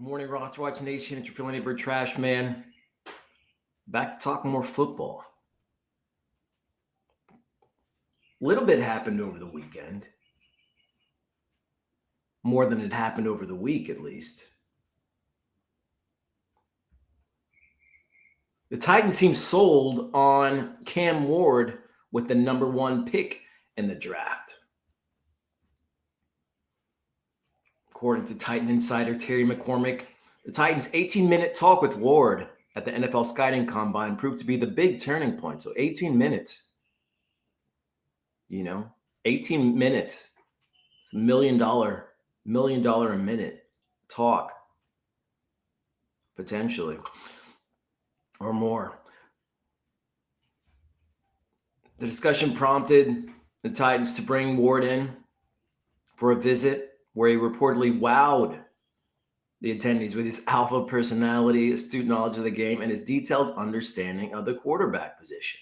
Morning, RosterWatch Nation. It's your Philly neighbor, Trash Man. Back to talk more football. A little bit happened over the weekend. More than it happened over the week, at least. The Titans seem sold on Cam Ward with the number 1 pick in the draft. According to Titan insider Terry McCormick, the Titans' 18-minute talk with Ward at the NFL Scouting Combine proved to be the big turning point. So 18 minutes, 18 minutes. It's $1 million a minute talk, potentially, or more. The discussion prompted the Titans to bring Ward in for a visit where he reportedly wowed the attendees with his alpha personality, astute knowledge of the game, and his detailed understanding of the quarterback position.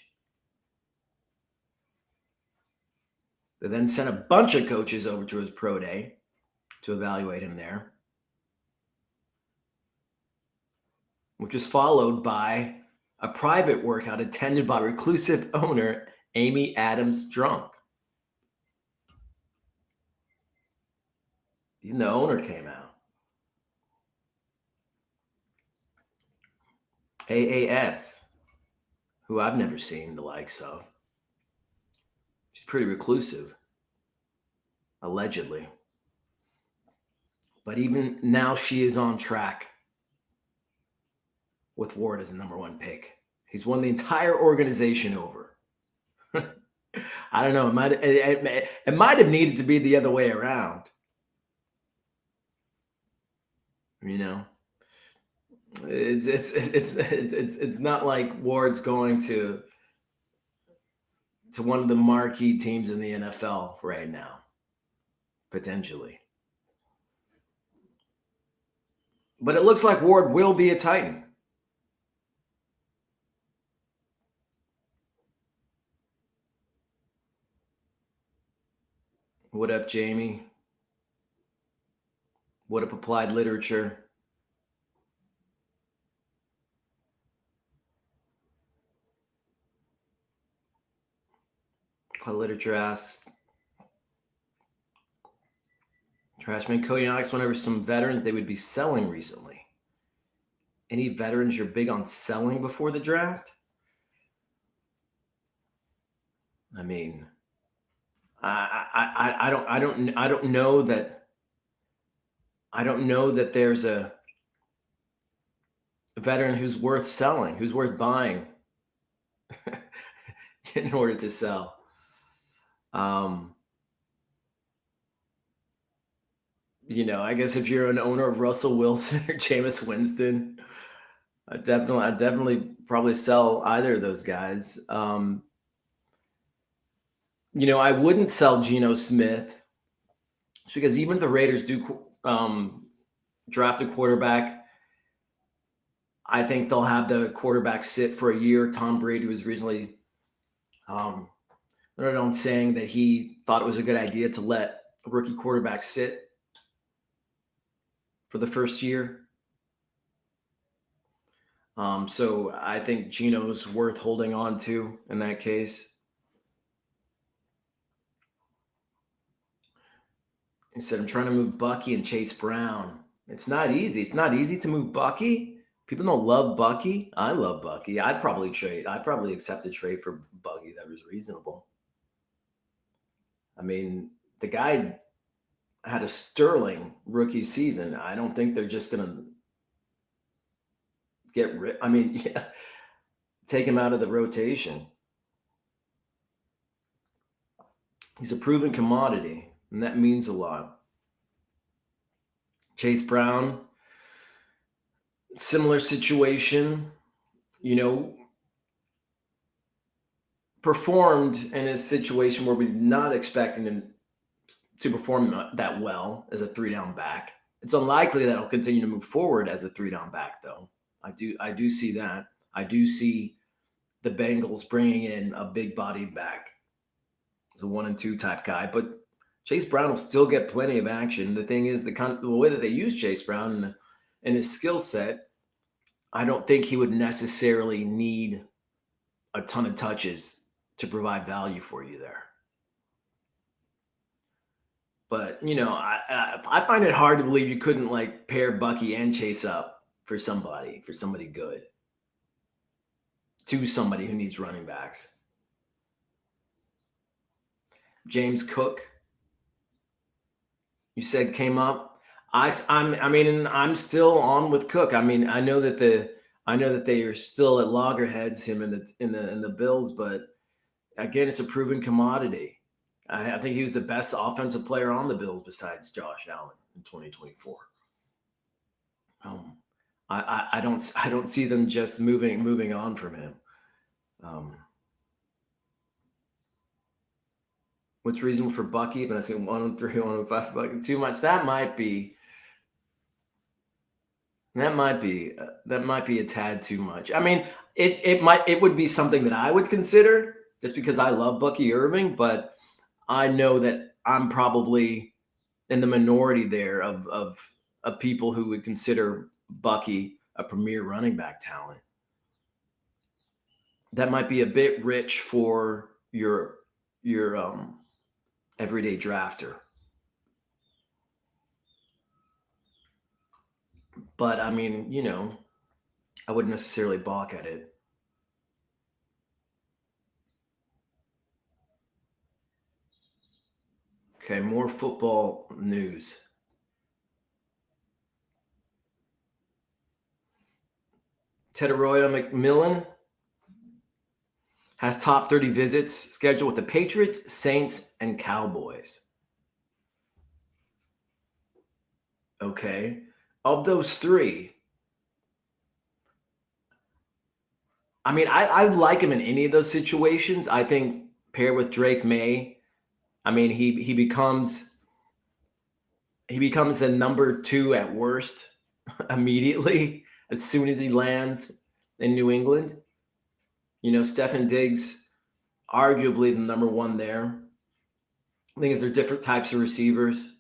They then sent a bunch of coaches over to his pro day to evaluate him there, which was followed by a private workout attended by reclusive owner Amy Adams Drunk. Even the owner came out. AAS, who I've never seen the likes of. She's pretty reclusive, allegedly. But even now she is on track with Ward as the number 1 pick. He's won the entire organization over. I don't know. It might have needed to be the other way around. It's not like Ward's going to one of the marquee teams in the NFL right now, potentially. But it looks like Ward will be a Titan. What up, Jamie? What up, Applied Literature? Applied Literature asks, Trashman, Cody and Alex went over some veterans they would be selling recently. Any veterans you're big on selling before the draft? I mean, I don't know that. I don't know that there's a veteran who's worth selling, who's worth buying in order to sell. I guess if you're an owner of Russell Wilson or Jameis Winston, I'd definitely probably sell either of those guys. I wouldn't sell Geno Smith because even if the Raiders do draft a quarterback, I think they'll have the quarterback sit for a year. Tom Brady was recently saying that he thought it was a good idea to let a rookie quarterback sit for the first year. So I think Geno's worth holding on to in that case. He said, I'm trying to move Bucky and Chase Brown. It's not easy. It's not easy to move Bucky. People don't love Bucky. I love Bucky. I'd probably accept a trade for Bucky that was reasonable. I mean, the guy had a sterling rookie season. I don't think they're just going to take him out of the rotation. He's a proven commodity, and that means a lot. Chase Brown, similar situation, performed in a situation where we're not expecting him to perform that well as a 3-down back. It's unlikely that he'll continue to move forward as a 3-down back, though. I do see that. I do see the Bengals bringing in a big-bodied back as a 1 and 2 type guy, but Chase Brown will still get plenty of action. The thing is, the way that they use Chase Brown and his skill set, I don't think he would necessarily need a ton of touches to provide value for you there. But I find it hard to believe you couldn't like pair Bucky and Chase up for somebody good, to somebody who needs running backs. James Cook, you said came up. I'm still on with Cook. I mean, I know that they are still at loggerheads, him and the Bills, but again, it's a proven commodity. I think he was the best offensive player on the Bills besides Josh Allen in 2024. I don't see them just moving on from him. What's reasonable for Bucky? But I say 103, 105 Bucky too much. That might be a tad too much. I mean, it would be something that I would consider just because I love Bucky Irving, but I know that I'm probably in the minority there of people who would consider Bucky a premier running back talent. That might be a bit rich for your everyday drafter. But I mean, I wouldn't necessarily balk at it. Okay, more football news. Teteroya McMillan has top 30 visits scheduled with the Patriots, Saints, and Cowboys. Okay. Of those three, I mean, I like him in any of those situations. I think paired with Drake May, I mean, he becomes the number 2 at worst immediately as soon as he lands in New England. Stefon Diggs, arguably the number 1 there. I think they're different types of receivers.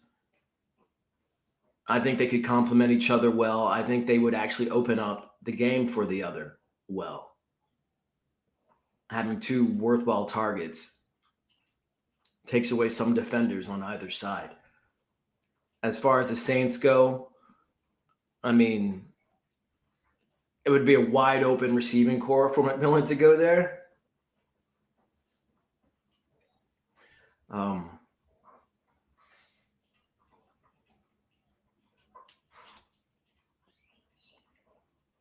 I think they could complement each other well. I think they would actually open up the game for the other well. Having 2 worthwhile targets takes away some defenders on either side. As far as the Saints go, I mean, it would be a wide open receiving core for McMillan to go there.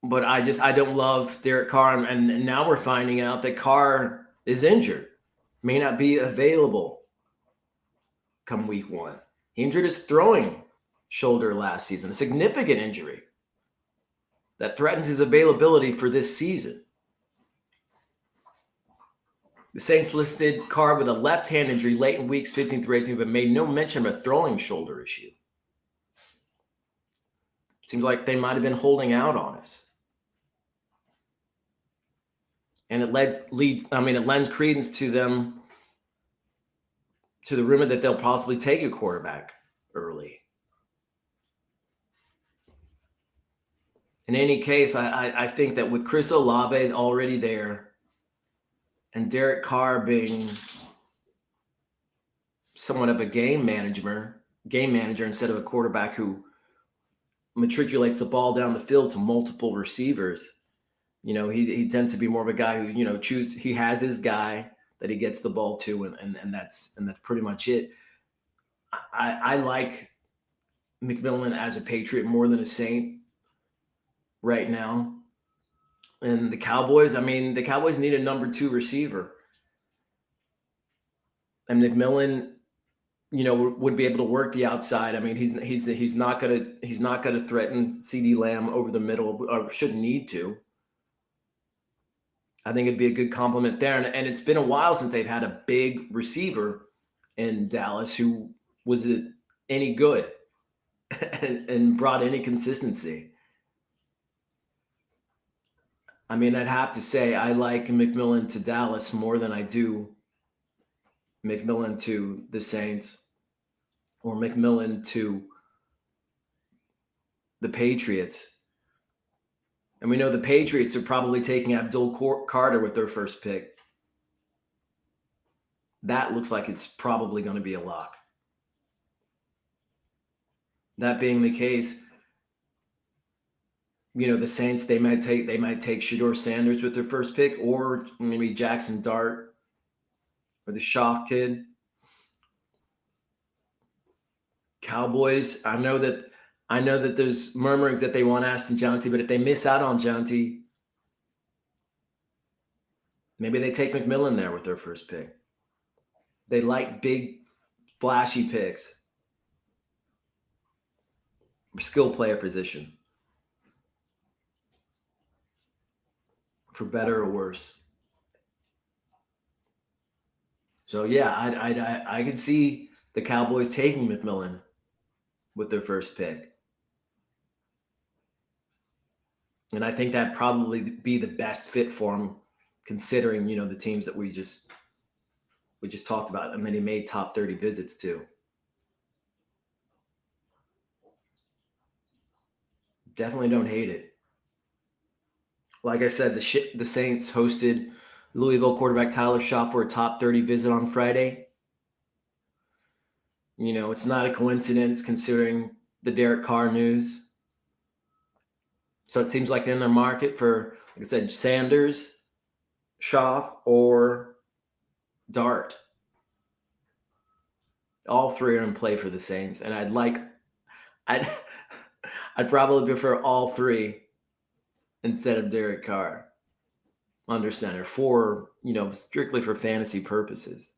But I don't love Derek Carr, and now we're finding out that Carr is injured, may not be available come week 1. He injured his throwing shoulder last season, a significant injury that threatens his availability for this season. The Saints listed Carr with a left hand injury late in weeks 15 through 18, but made no mention of a throwing shoulder issue. Seems like they might have been holding out on us. And it lends credence to them, to the rumor that they'll possibly take a quarterback early. In any case, I think that with Chris Olave already there and Derek Carr being somewhat of a game manager instead of a quarterback who matriculates the ball down the field to multiple receivers, he tends to be more of a guy who, he has his guy that he gets the ball to, and that's pretty much it. I like McMillan as a Patriot more than a Saint right now. And the Cowboys need a number 2 receiver. And McMillan, would be able to work the outside. I mean, he's not gonna threaten CeeDee Lamb over the middle, or shouldn't need to. I think it'd be a good compliment there. And it's been a while since they've had a big receiver in Dallas who was any good and brought any consistency. I mean, I'd have to say I like McMillan to Dallas more than I do McMillan to the Saints, or McMillan to the Patriots. And we know the Patriots are probably taking Abdul Carter with their first pick. That looks like it's probably going to be a lock. That being the case, the Saints, they might take Shedeur Sanders with their first pick, or maybe Jackson Dart or the Shaw kid. Cowboys, I know that there's murmurings that they want Aston Johnty, but if they miss out on Johnty, maybe they take McMillan there with their first pick. They like big, flashy picks for skill player position, for better or worse. So yeah, I could see the Cowboys taking McMillan with their first pick. And I think that'd probably be the best fit for him, considering, the teams that we just talked about, and then he made top 30 visits too. Definitely don't hate it. Like I said, the Saints hosted Louisville quarterback Tyler Shaw for a top 30 visit on Friday. It's not a coincidence considering the Derek Carr news. So it seems like they're in their market for, like I said, Sanders, Shaw, or Dart. All three are in play for the Saints, and I'd probably prefer all three instead of Derek Carr under center for, strictly for fantasy purposes.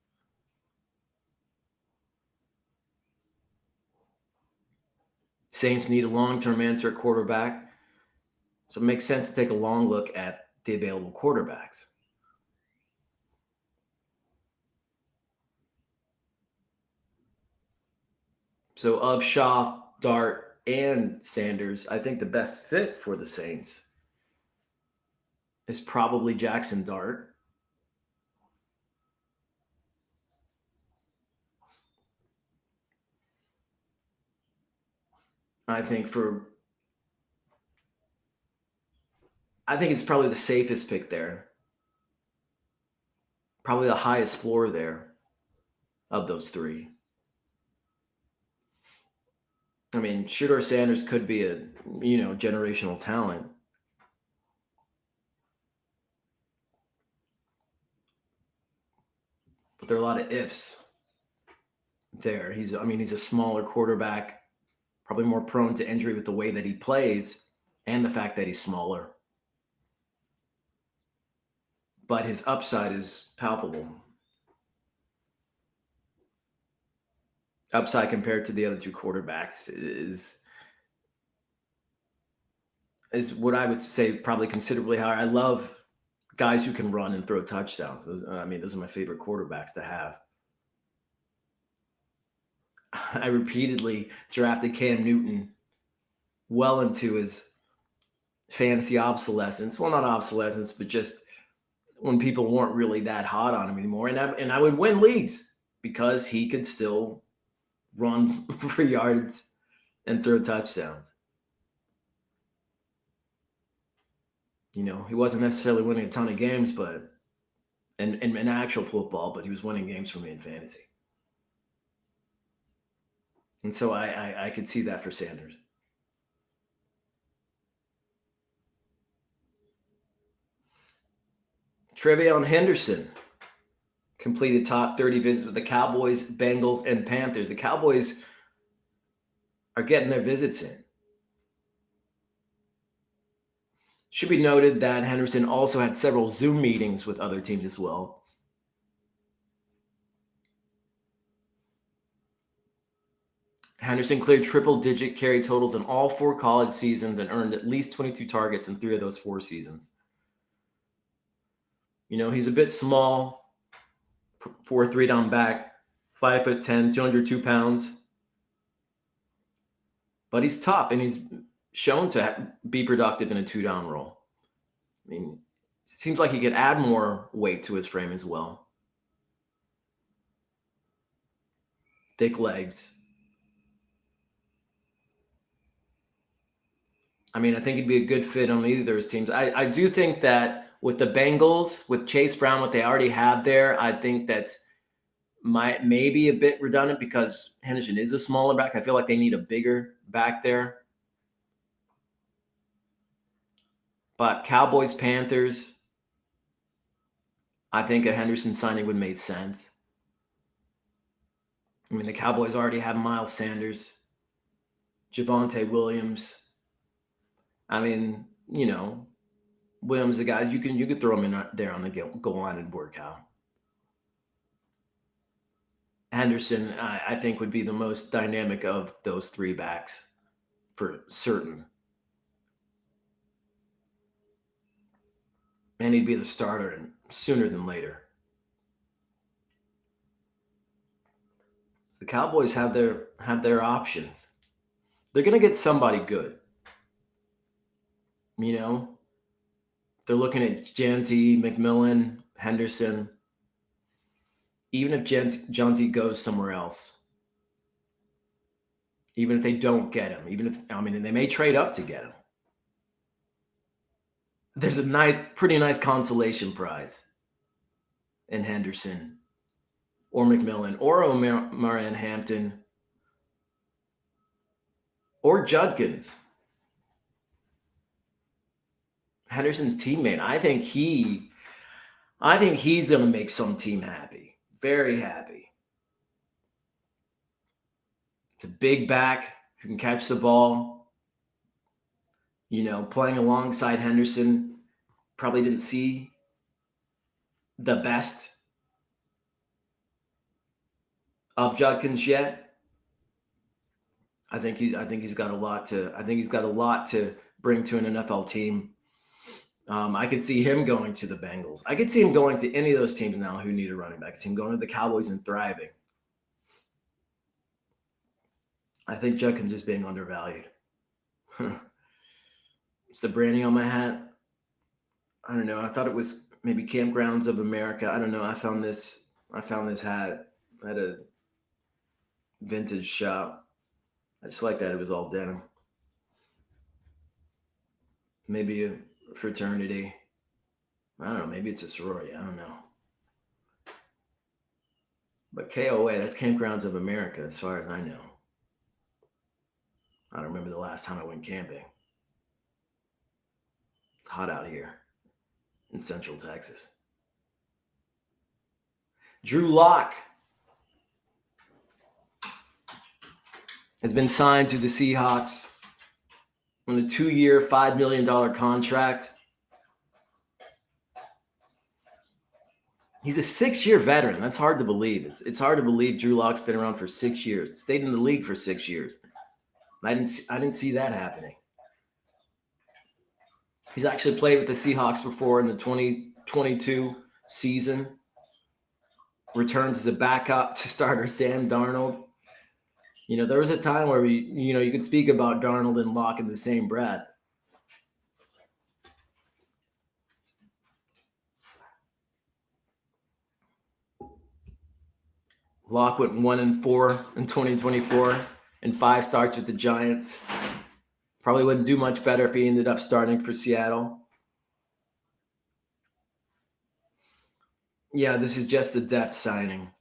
Saints need a long-term answer at quarterback, so it makes sense to take a long look at the available quarterbacks. So of Shaw, Dart, and Sanders, I think the best fit for the Saints is probably Jackson Dart. I think it's probably the safest pick there. Probably the highest floor there of those three. I mean, Shedeur Sanders could be a, generational talent. But there are a lot of ifs there. He's a smaller quarterback, probably more prone to injury with the way that he plays and the fact that he's smaller. But his upside is palpable. Upside compared to the other two quarterbacks is what I would say probably considerably higher. I love guys who can run and throw touchdowns. Those are my favorite quarterbacks to have. I repeatedly drafted Cam Newton well into his fantasy obsolescence. Well, not obsolescence, but just when people weren't really that hot on him anymore. And I would win leagues because he could still run for yards and throw touchdowns. He wasn't necessarily winning a ton of games, but in actual football, but he was winning games for me in fantasy. And so I could see that for Sanders. TreVeyon Henderson completed top 30 visits with the Cowboys, Bengals, and Panthers. The Cowboys are getting their visits in. Should be noted that Henderson also had several Zoom meetings with other teams as well. Henderson cleared triple-digit carry totals in all 4 college seasons and earned at least 22 targets in 3 of those 4 seasons. He's a bit small for a 3-down back, 5'10", 202 pounds. But he's tough, and he's shown to be productive in a 2-down role. It seems like he could add more weight to his frame as well. Thick legs. I mean, I think he'd be a good fit on either of those teams. I do think that with the Bengals, with Chase Brown, what they already have there, I think that's maybe a bit redundant because Henderson is a smaller back. I feel like they need a bigger back there. But Cowboys, Panthers, I think a Henderson signing would make sense. I mean, the Cowboys already have Miles Sanders, Javonte Williams. I mean, Williams, the guy you could throw him in there on the goal line and work out. Henderson, I think, would be the most dynamic of those three backs for certain. And he'd be the starter sooner than later. The Cowboys have their options. They're going to get somebody good. They're looking at Janty, McMillan, Henderson. Even if Janty goes somewhere else, even if they don't get him, and they may trade up to get him, there's a pretty nice consolation prize in Henderson or McMillan or Omar Hampton or Judkins. Henderson's teammate. I think he's going to make some team happy. Very happy. It's a big back who can catch the ball. Playing alongside Henderson, probably didn't see the best of Judkins yet. I think he's got a lot to bring to an NFL team. I could see him going to the Bengals. I could see him going to any of those teams now who need a running back. I could see him going to the Cowboys and thriving. I think Judkins is being undervalued. It's the branding on my hat. I don't know. I thought it was maybe Campgrounds of America. I don't know. I found this hat at a vintage shop. I just like that it was all denim. Maybe a fraternity. I don't know. Maybe it's a sorority. I don't know. But KOA, that's Campgrounds of America, as far as I know. I don't remember the last time I went camping. It's hot out here in Central Texas. Drew Lock has been signed to the Seahawks on a 2-year, $5 million contract. He's a 6-year veteran. That's hard to believe. It's hard to believe Drew Lock's been around for 6 years. Stayed in the league for 6 years. I didn't see that happening. He's actually played with the Seahawks before in the 2022 season. Returns as a backup to starter Sam Darnold. There was a time where you could speak about Darnold and Locke in the same breath. Locke went 1-4 in 2024 and 5 starts with the Giants. Probably wouldn't do much better if he ended up starting for Seattle. Yeah, this is just a depth signing.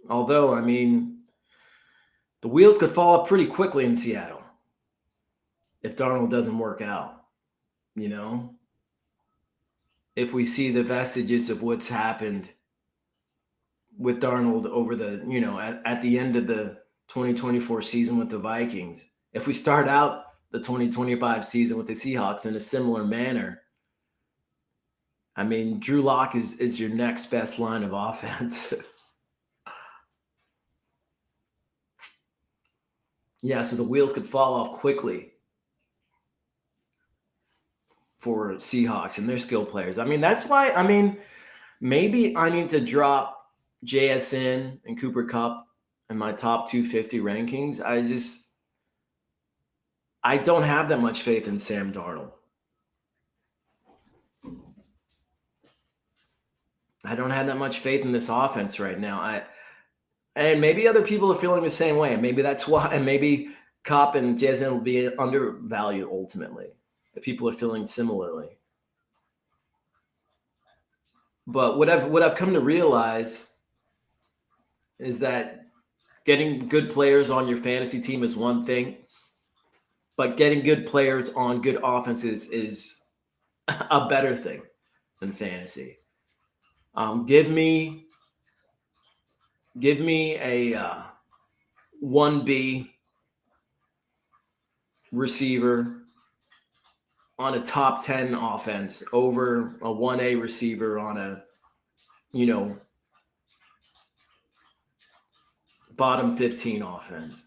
Although, the wheels could fall off pretty quickly in Seattle if Darnold doesn't work out, If we see the vestiges of what's happened with Darnold over at the end of the 2024 season with the Vikings. If we start out the 2025 season with the Seahawks in a similar manner, Drew Lock is your next best line of offense. Yeah, so the wheels could fall off quickly for Seahawks and their skill players. That's why, maybe I need to drop JSN and Cooper Kupp in my top 250 rankings. I don't have that much faith in Sam Darnold. I don't have that much faith in this offense right now. And maybe other people are feeling the same way. And maybe that's why, and maybe Kupp and JSN will be undervalued ultimately. that people are feeling similarly. But what I've come to realize is that getting good players on your fantasy team is one thing, but getting good players on good offenses is a better thing than fantasy. Give me a 1B receiver on a top 10 offense over a 1A receiver on a, bottom 15 offense.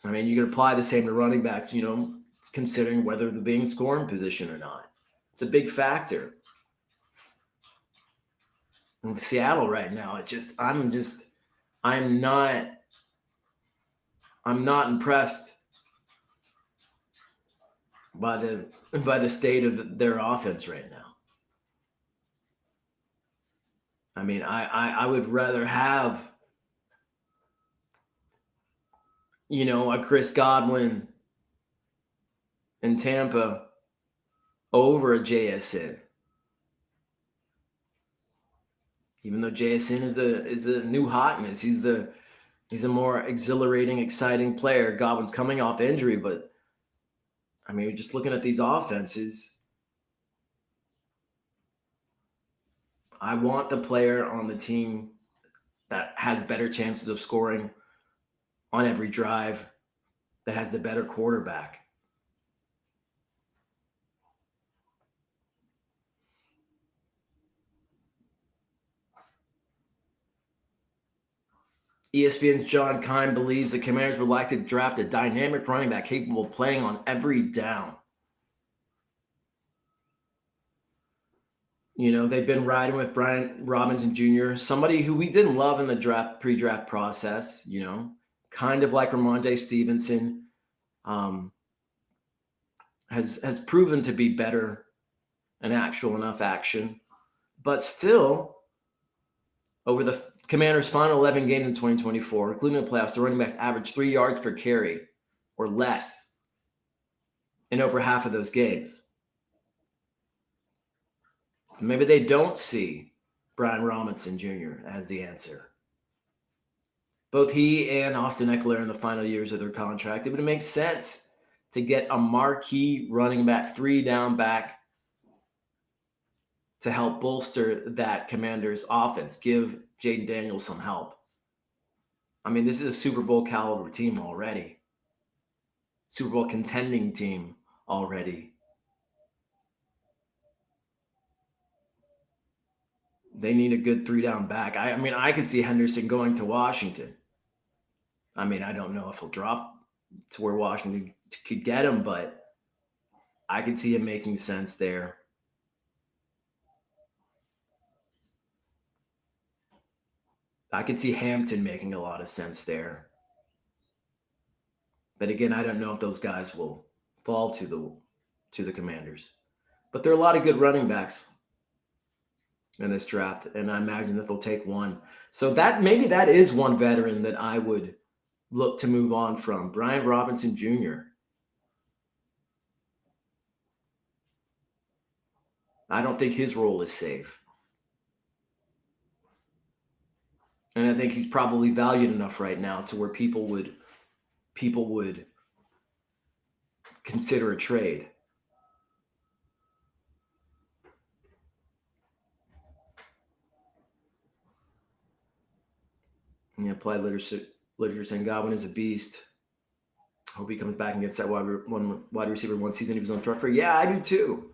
I mean, you can apply the same to running backs, considering whether they're being scoring position or not. It's a big factor. In Seattle right now, I'm not impressed by the state of their offense right now. I mean, I would rather have, a Chris Godwin in Tampa over a JSN. Even though JSN is the new hotness, he's a more exhilarating, exciting player. Godwin's coming off injury, but I mean, just looking at these offenses, I want the player on the team that has better chances of scoring on every drive, that has the better quarterback. ESPN's John Kine believes the Commanders would like to draft a dynamic running back capable of playing on every down. They've been riding with Brian Robinson Jr., somebody who we didn't love in the pre-draft process, kind of like Ramondre Stevenson, has proven to be better in actual enough action. But still, over the Commanders' final 11 games in 2024, including the playoffs, the running backs averaged 3 yards per carry or less in over half of those games. Maybe they don't see Brian Robinson Jr. as the answer. Both he and Austin Eckler are in the final years of their contract. It would make sense to get a marquee running back, 3-down back, to help bolster that Commanders offense. Give Jaden Daniels some help. I mean, this is a Super Bowl caliber team already. Super Bowl contending team already. They need a good 3-down back. I mean, I could see Henderson going to Washington. I mean, I don't know if he'll drop to where Washington could get him, but I could see him making sense there. I could see Hampton making a lot of sense there. But again, I don't know if those guys will fall to the Commanders. But there are a lot of good running backs in this draft, and I imagine that they'll take one. So that is one veteran that I would look to move on from, Brian Robinson Jr. I don't think his role is safe. And I think he's probably valued enough right now to where people would consider a trade. Yeah, applied literature saying Godwin is a beast. Hope he comes back and gets that wide receiver one season he was on track for. Yeah, I do too.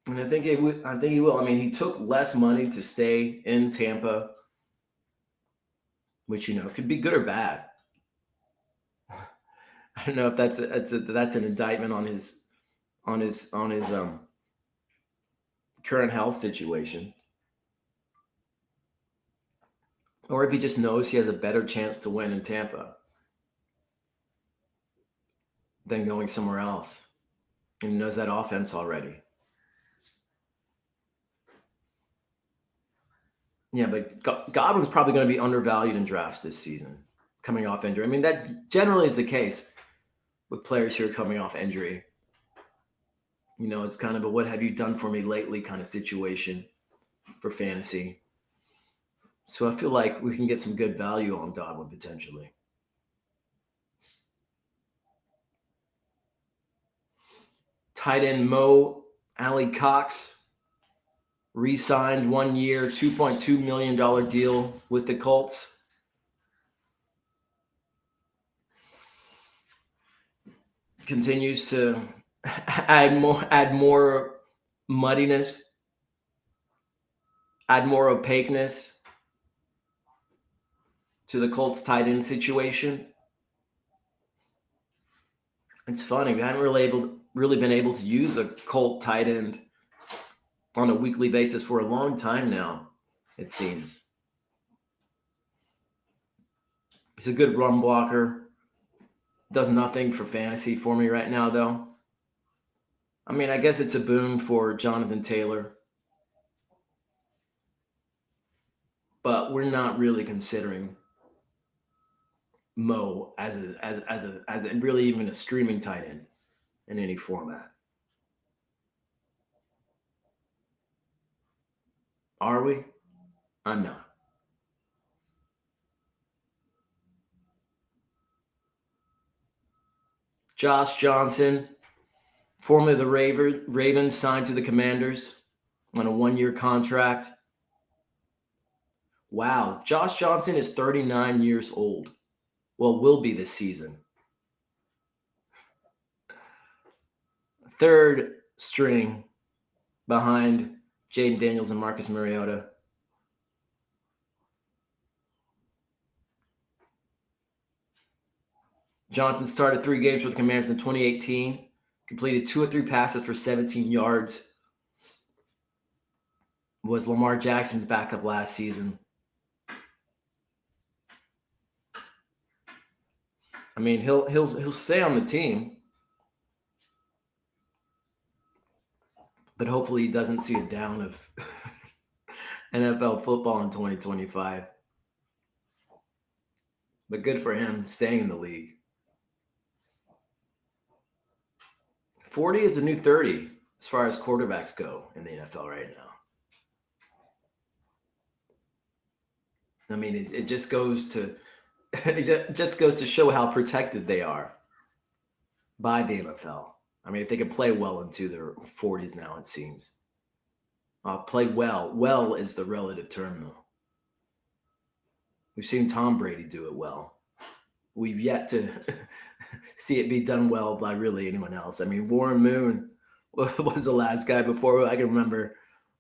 And I think he will. I mean, he took less money to stay in Tampa, which could be good or bad. I don't know if that's an indictment on his current health situation, or if he just knows he has a better chance to win in Tampa than going somewhere else, and he knows that offense already. Yeah, but Godwin's probably going to be undervalued in drafts this season, coming off injury. I mean, that generally is the case with players who are coming off injury. It's kind of a what have you done for me lately kind of situation for fantasy. So I feel like we can get some good value on Godwin potentially. Tight end Mo Ali Cox re-signed 1 year, $2.2 million deal with the Colts. Continues to add more muddiness, add more opaqueness to the Colts tight end situation. It's funny, we haven't really been able to use a Colt tight end on a weekly basis for a long time now, it seems. He's a good run blocker. Does nothing for fantasy for me right now, though. I mean, I guess it's a boon for Jonathan Taylor, but we're not really considering Mo as really even a streaming tight end in any format. Are we? I'm not. Josh Johnson, formerly the Ravens, signed to the Commanders on a 1 year contract. Wow, Josh Johnson is 39 years old. Well, will be this season. Third string behind Jaden Daniels and Marcus Mariota. Johnson started 3 games for the Commanders in 2018, completed 2 or 3 passes for 17 yards. Was Lamar Jackson's backup last season. I mean, he'll stay on the team, but hopefully he doesn't see a down of NFL football in 2025. But good for him staying in the league. 40 is the new 30 as far as quarterbacks go in the NFL right now. I mean, it just goes to show how protected they are by the NFL. I mean, if they can play well into their 40s now, it seems. Play well. Well is the relative term, though. We've seen Tom Brady do it well. We've yet to see it be done well by really anyone else. I mean, Warren Moon was the last guy before I can remember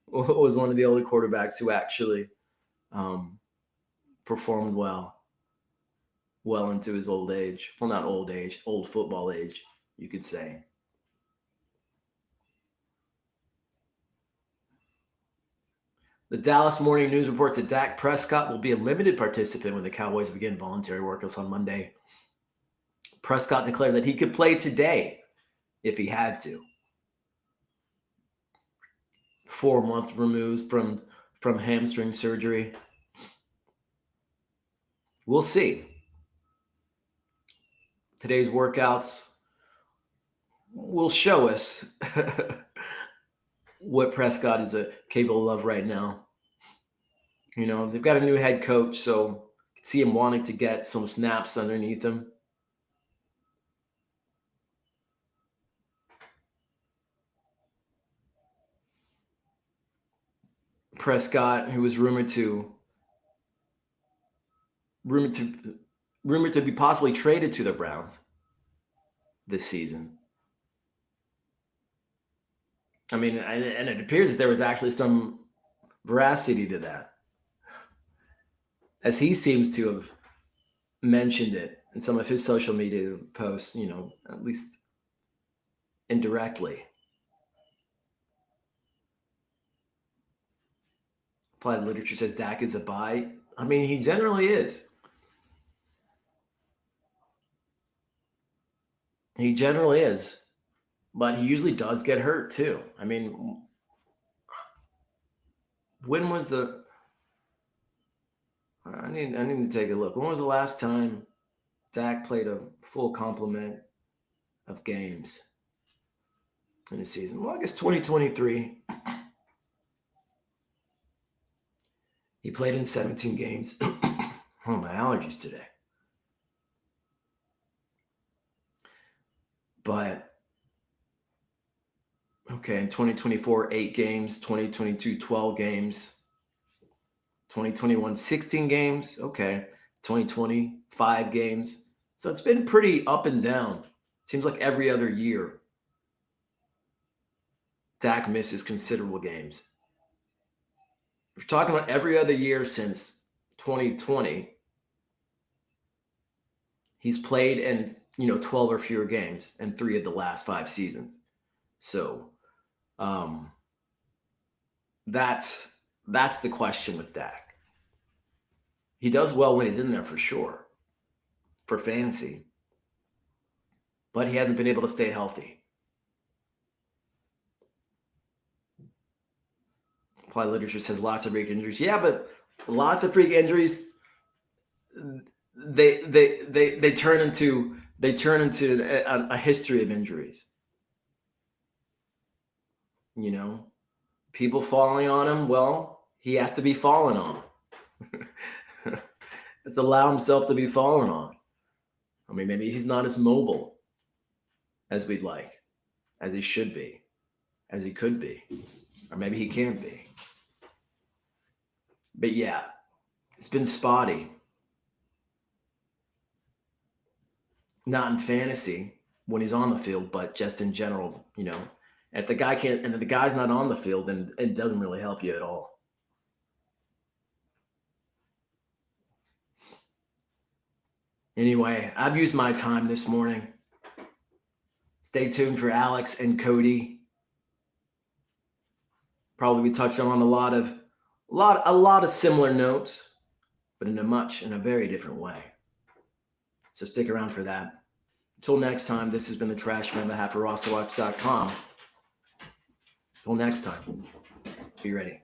was one of the older quarterbacks who actually performed well into his old age. Well, not old age, old football age, you could say. The Dallas Morning News reports that Dak Prescott will be a limited participant when the Cowboys begin voluntary workouts on Monday. Prescott declared that he could play today if he had to. 4-month removed from hamstring surgery. We'll see. Today's workouts will show us what Prescott is capable of right now. They've got a new head coach, so you can see him wanting to get some snaps underneath him. Prescott, who was rumored to be possibly traded to the Browns this season. I mean, and it appears that there was actually some veracity to that, as he seems to have mentioned it in some of his social media posts, at least indirectly. Applied literature says Dak is a buy. I mean, he generally is. He generally is. But he usually does get hurt too. I mean, when was the I need to take a look. When was the last time Dak played a full complement of games in a season? Well, I guess 2023. He played in 17 games. Oh, my allergies today. But, okay, in 2024, 8 games. 2022, 12 games. 2021, 16 games. Okay. 2020, 5 games. So it's been pretty up and down. Seems like every other year, Dak misses considerable games. We're talking about every other year since 2020. He's played in 12 or fewer games in 3 of the last 5 seasons. So that's the question with Dak. He does well when he's in there for sure, for fantasy, but he hasn't been able to stay healthy. Apply literature says lots of freak injuries. Yeah, but lots of freak injuries, they turn into a history of injuries. People falling on him. Well, he has to be fallen on. Has to allow himself to be fallen on. I mean, maybe he's not as mobile as we'd like, as he should be, as he could be, or maybe he can't be. But yeah, it's been spotty. Not in fantasy when he's on the field, but just in general, If the guy can't, and if the guy's not on the field, then it doesn't really help you at all. Anyway, I've used my time this morning. Stay tuned for Alex and Cody. Probably be touching on a lot of similar notes, but in a very different way. So stick around for that. Until next time, this has been the Trash Man on behalf of RosterWatch.com. Until next time, be ready.